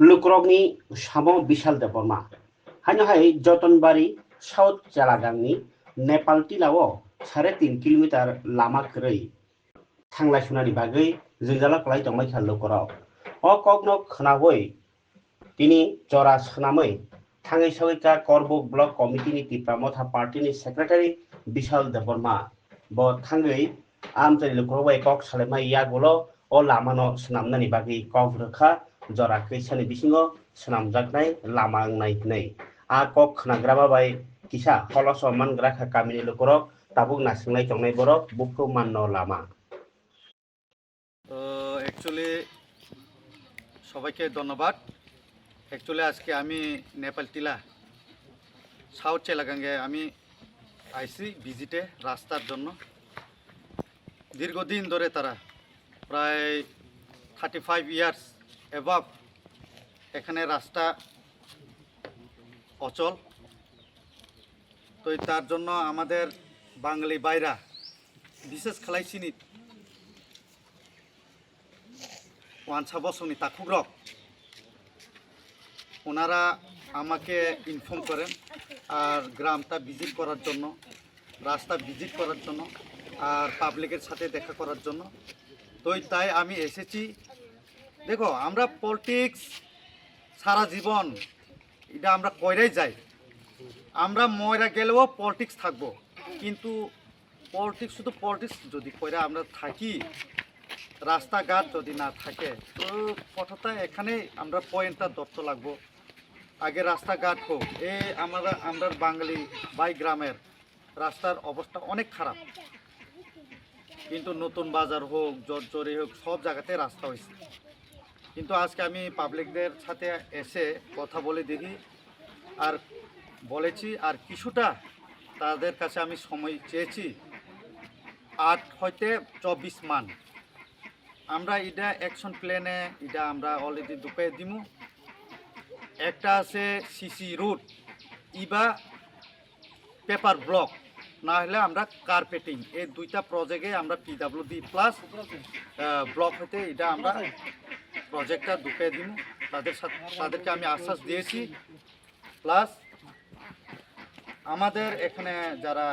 লুকরকনি সামো বিশাল দেবর্মা হাই जतनबारी साउथ चेलागांनि नेपाल टिलाव 3.5 किलोमिटार लामा खरै थांलाय सुनानि बागै जोंजाला खालाय तंबाय लुकराव कगनो खोनावै তিনি जरा सोनामै थाङै सगैका करबुक ब्लक कमिटिनि तिप्रामथा पार्टीनि सेक्रेटारि बिशाल देबर्मा ब थाङै आमचारि लुकराव कक सालेमा यागुलो o lamano senamnani bagi kok rekha jora kaisani bisingo senamjaknai lama ngnai nei a kok khnagrama bai kisa holoso mangra kha kamini lukorok tabuk nasingnai tongnai borok bukko manno lama তো actually সবাইকে ধন্যবাদ। Actually আজকে আমি নেপাল টিলা south চেলাগাঙ্গে আমি আইসি ভিজিটে রাস্তার জন্য। দীর্ঘদিন ধরে তারা প্রায় 35 ইয়ার্স এভাব এখানে রাস্তা অচল। তো তার জন্য আমাদের বাঙালি বাইরা বিশেষ খালাইছিনি ওয়ানসা বসুনি তাকুগ্রক ওনারা আমাকে ইনফর্ম করেন আর গ্রামটা ভিজিট করার জন্য, রাস্তা ভিজিট করার জন্য আর পাবলিকের সাথে দেখা করার জন্য। তো তাই আমি এসেছি। দেখো, আমরা পলিটিক্স সারা জীবন এটা আমরা কইরাই যাই, আমরা ময়রা গেলেও পলিটিক্স থাকবো, কিন্তু পলিটিক্স শুধু পলিটিক্স যদি কইরা আমরা থাকি, রাস্তাঘাট যদি না থাকে তো কথাটা এখানে আমরা পয়েন্টটা ধরতে লাগবো। আগে রাস্তাঘাট হোক। আমরা বাঙালি বাই গ্রামের রাস্তার অবস্থা অনেক খারাপ, কিন্তু নতুন বাজার হোক, জর্জরি হোক, সব জায়গাতে রাস্তা হয়েছে। কিন্তু আজকে আমি পাবলিকদের সাথে এসে কথা বলে দেখি আর বলেছি, আর কিছুটা তাদের কাছে আমি সময় চেয়েছি 8 হইতে 24 মান। আমরা এটা অ্যাকশন প্ল্যানে এটা আমরা অলরেডি ঢুকিয়ে দিমু। একটা আছে সিসি রুট, ইবা পেপার ব্লক, না হলে আমরা কার্পেটিং, এই দুইটা প্রজেক্টে আমরা পিডাব্লিউডি প্লাস ব্লক হইতে এটা আমরা প্রজেক্টটা ঢুকিয়ে দিমু। তাদেরকে আমি আশ্বাস দিয়েছি। প্লাস আমাদের এখানে যারা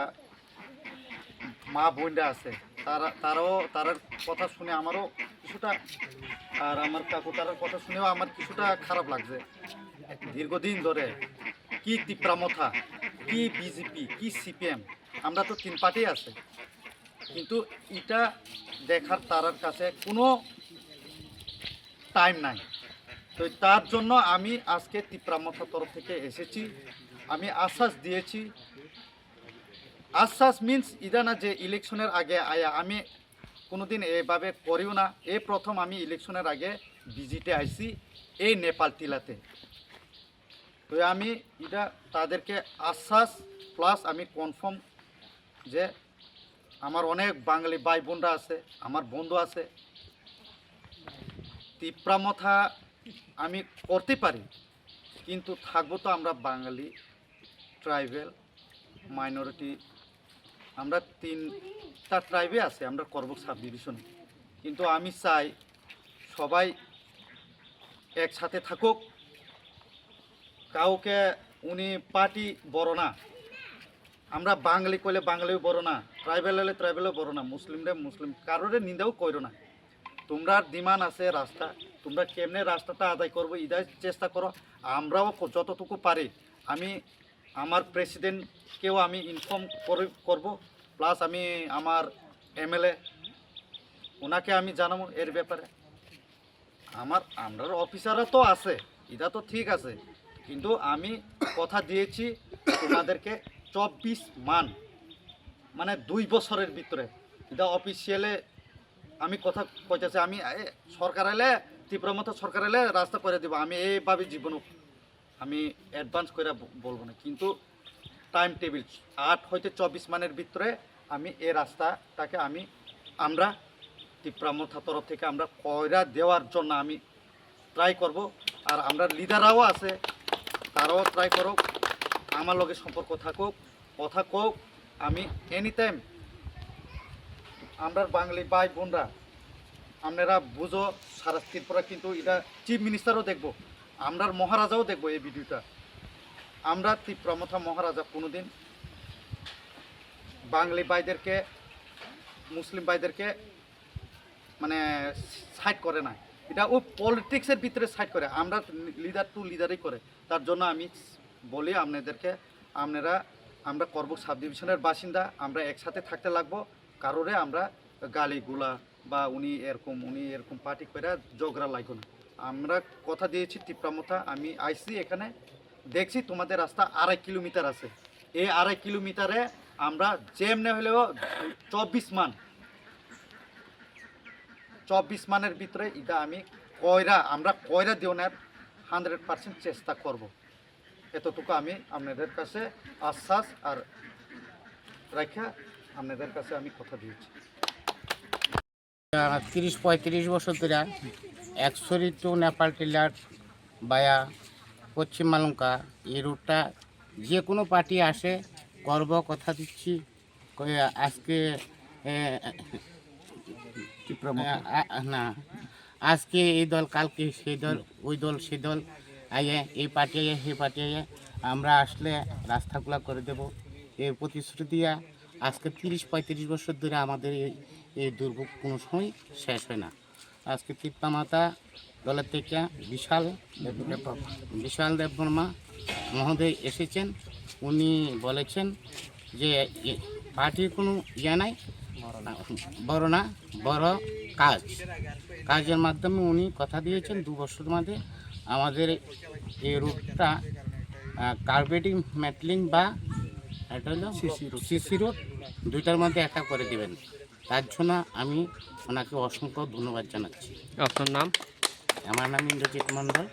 মা বোনরা আছে তারার কথা শুনে আমারও কিছুটা, আর আমার কাকু তারার কথা শুনেও আমার কিছুটা খারাপ লাগছে। দীর্ঘদিন ধরে কি তিপ্রামথা, কি বিজেপি, কি সিপিএম, আমরা তো 3 পার্টি আছে, কিন্তু এটা দেখার তারার কাছে কোনো টাইম নাই। তো তার জন্য আমি আজকে তিপ্রামথার তরফ থেকে এসেছি। আমি আশ্বাস দিয়েছি। আশ্বাস মিন্স ইদা না যে ইলেকশনের আগে আয়া আমি কোনোদিন এভাবে করিও না। এই প্রথম আমি ইলেকশনের আগে ভিজিটে আইছি এই নেপাল টিলাতে। তো আমি এটা তাদেরকে আশ্বাস প্লাস আমি কনফার্ম যে আমার অনেক বাঙালি ভাই বোনরা আছে, আমার বন্ধু আছে, তিপ্রামথা আমি করতে পারি, কিন্তু থাকবো তো আমরা বাঙালি, ট্রাইবেল, মাইনরিটি, আমরা 3টা ট্রাইবে আছে আমরা করবুক সাব ডিভিশন। কিন্তু আমি চাই সবাই একসাথে থাকুক। কাউকে উনি পার্টি বড় না, আমরা বাঙালি কইলে বাঙালিও বড় না, ট্রাইবেল হলে ট্রাইবেলও বড় না, মুসলিমরা মুসলিম, কারোরে নিন্দাও করো না। তোমরা ডিমান্ড আছে রাস্তা, তোমরা কেমনে রাস্তাটা আদায় করবো এটাই চেষ্টা করো। আমরাও যতটুকু পারি আমি আমার প্রেসিডেন্টকেও আমি ইনফর্ম করব, প্লাস আমি আমার এমএলএ ওনাকে আমি জানাবো এর ব্যাপারে। আমরার অফিসাররা তো আছে, এটা তো ঠিক আছে, কিন্তু আমি কথা দিয়েছি তোমাদেরকে 24 মান, মানে 2 বছরের ভিতরে এটা অফিসিয়ালে আমি কথা কইতেছি। আমি সরকার এলে তীব্রমতো সরকার এলে রাস্তা করে দেবো, আমি এইভাবে জীবনও আমি অ্যাডভান্স করে বলবো না, কিন্তু টাইম টেবিল 8 হইতে 24 মানের ভিতরে আমি এই রাস্তাটাকে আমরা তীব্রমথা তরফ থেকে আমরা কয়রা দেওয়ার জন্য আমি ট্রাই করব। আর আমরা লিডাররাও আছে, তারাও ট্রাই করুক, আমার লগে সম্পর্ক থাকুক, কথা কোক। আমি এনি টাইম আমরা বাঙালি ভাই বোনরা আপনারা বুঝো, সারা ত্রিপুরা কিন্তু এটা চিফ মিনিস্টারও দেখবো, আমরার মহারাজাও দেখবো এই ভিডিওটা। আমরা তীব্রমথা মহারাজা কোনোদিন বাঙালি ভাইদেরকে, মুসলিম ভাইদেরকে মানে সাইড করে না। এটা ও পলিটিক্সের ভিতরে সাইড করে, আমরা লিডার টু লিডারই করে। তার জন্য আমি বলি আপনাদেরকে, আমরা করবুক সাব ডিভিশনের বাসিন্দা, আমরা একসাথে থাকতে লাগবো। কারোরে আমরা গালিগুলা বা উনি এরকম পার্টি করে ঝগড়া লাগবে না। আমরা কথা দিয়েছি তীব্রমথা, আমি আইসি এখানে দেখছি তোমাদের রাস্তা 2.5 কিলোমিটার আছে। এই 2.5 কিলোমিটারে আমরা যেমনে হলেও 24 মানের ভিতরে এটা আমরা কয়রা দিওনের 100% চেষ্টা করব। এতটুকু আমি আপনাদের কাছে আশ্বাস আর রাখা আপনাদের কাছে আমি কথা দিয়েছি। 30-35 বছর ধরে একশরি টু নেপাল টিলার বায়া পশ্চিম মালঙ্কা এই রুটটা যে কোনো পার্টি আসে করব, কথা দিচ্ছি। আজকে না, আজকে এই দল, কালকে সেই দল, ওই দল সে দল আইয়ে, এই পার্টি আইয়ে সেই পার্টি আইয়ে, আমরা আসলে রাস্তাগুলা করে দেব এর প্রতিশ্রুতি দিয়া। আজকে 30-35 বছর ধরে আমাদের এই দুর্ভোগ কোনো সময় শেষ হয় না। আজকে তীব্রমথা দলের থেকে বিশাল দেববর্মা মহোদয় এসেছেন। উনি বলেছেন যে পার্টির কোনো নাই, বড় কাজের মাধ্যমে উনি কথা দিয়েছেন 2 বছর মধ্যে আমাদের এই রুটটা কার্বেটিং মেটলিং বা এটা হলো সিসি রোড, দুইটার মধ্যে একটা করে দেবেন। তার জন্য আমি ওনাকে অসংখ্য ধন্যবাদ জানাচ্ছি। আপনার নাম? আমার নাম ইন্দ্রজিৎ মণ্ডল।